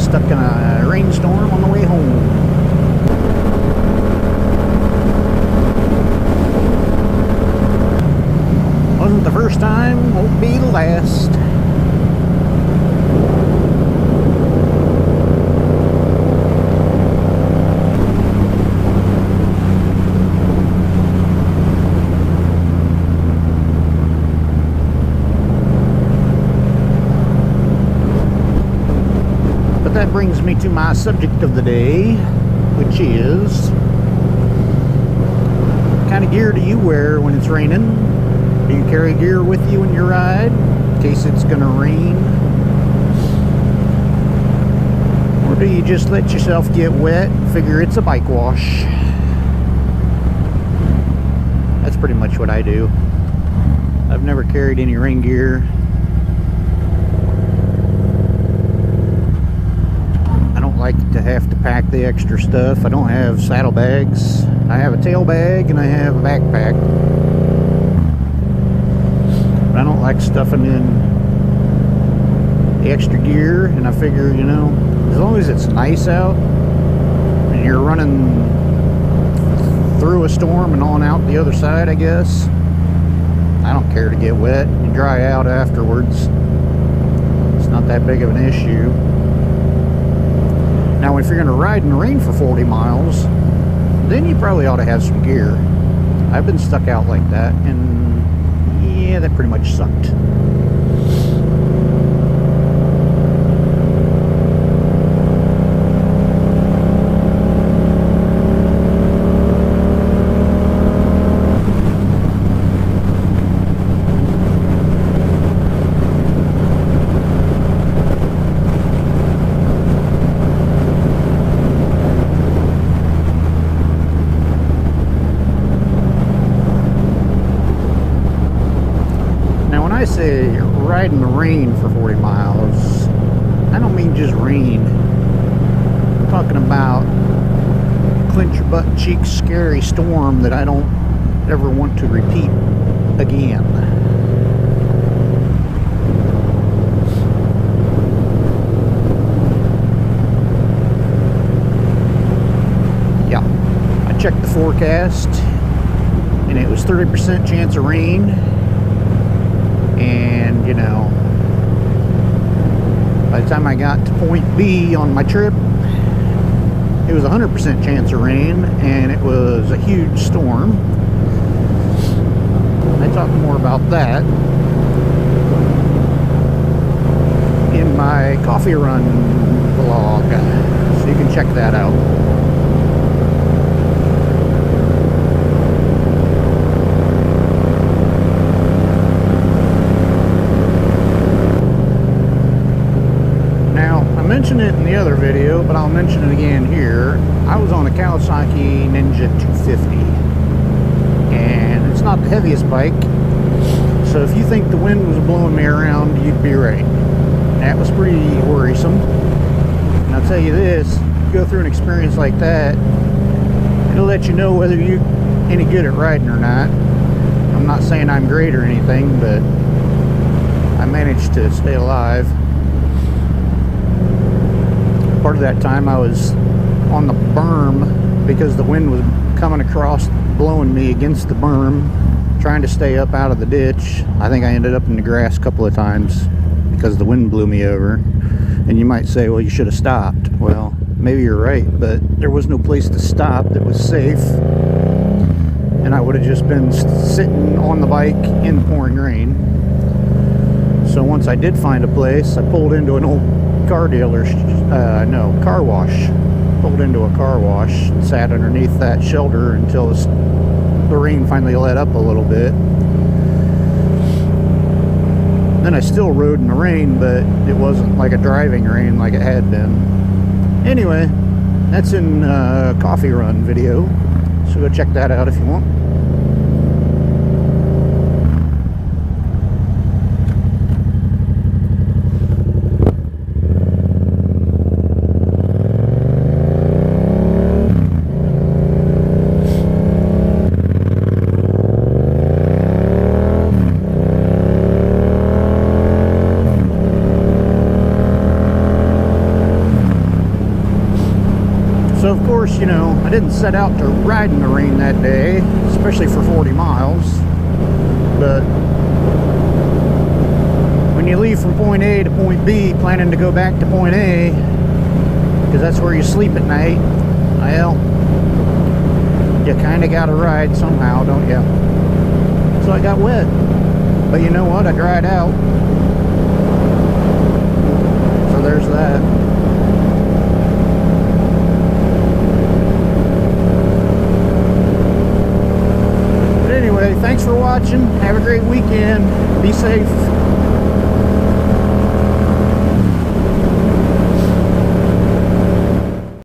stuck in a rainstorm on the way home. Wasn't the first time, won't be the last. But that brings me to my subject of the day, which is, what kind of gear do you wear when it's raining? Do you carry gear with you when you ride, in case it's gonna rain? Or do you just let yourself get wet and figure it's a bike wash? That's pretty much what I do. I've never carried any rain gear. I don't like to have to pack the extra stuff. I don't have saddlebags. I have a tail bag and I have a backpack. I don't like stuffing in the extra gear, and I figure, you know, as long as it's nice out and you're running through a storm and on out the other side, I guess, I don't care to get wet and dry out afterwards. It's not that big of an issue. Now, if you're going to ride in the rain for 40 miles, then you probably ought to have some gear. I've been stuck out like that, and yeah, that pretty much sucked. I say ride in the rain for 40 miles, I don't mean just rain. I'm talking about clench your butt cheeks scary storm that I don't ever want to repeat again. Yeah, I checked the forecast and it was 30% chance of rain. And, you know, by the time I got to point B on my trip, it was 100% chance of rain, and it was a huge storm. I talk more about that in my coffee run vlog, so you can check that out. I mentioned it in the other video, but I'll mention it again here. I was on a Kawasaki Ninja 250, and it's not the heaviest bike, so if you think the wind was blowing me around, you'd be right. That was pretty worrisome. And I'll tell you this, you go through an experience like that, it'll let you know whether you're any good at riding or not. I'm not saying I'm great or anything, but I managed to stay alive. Part of that time I was on the berm because the wind was coming across, blowing me against the berm, trying to stay up out of the ditch. I think I ended up in the grass a couple of times because the wind blew me over. And you might say, well, you should have stopped. Well, maybe you're right, but there was no place to stop that was safe, and I would have just been sitting on the bike in pouring rain. So once I did find a place, I pulled into an old car wash. Pulled into a car wash and sat underneath that shelter until the rain finally let up a little bit. Then I still rode in the rain, but it wasn't like a driving rain like it had been. Anyway, that's in coffee run video, so go check that out if you want. course, you know, I didn't set out to ride in the rain that day, especially for 40 miles. But when you leave from point A to point B, planning to go back to point A, because that's where you sleep at night, well, you kind of got to ride somehow, don't you? So I got wet. But you know what? I dried out. So there's that. But anyway, thanks for watching. Have a great weekend. Be safe.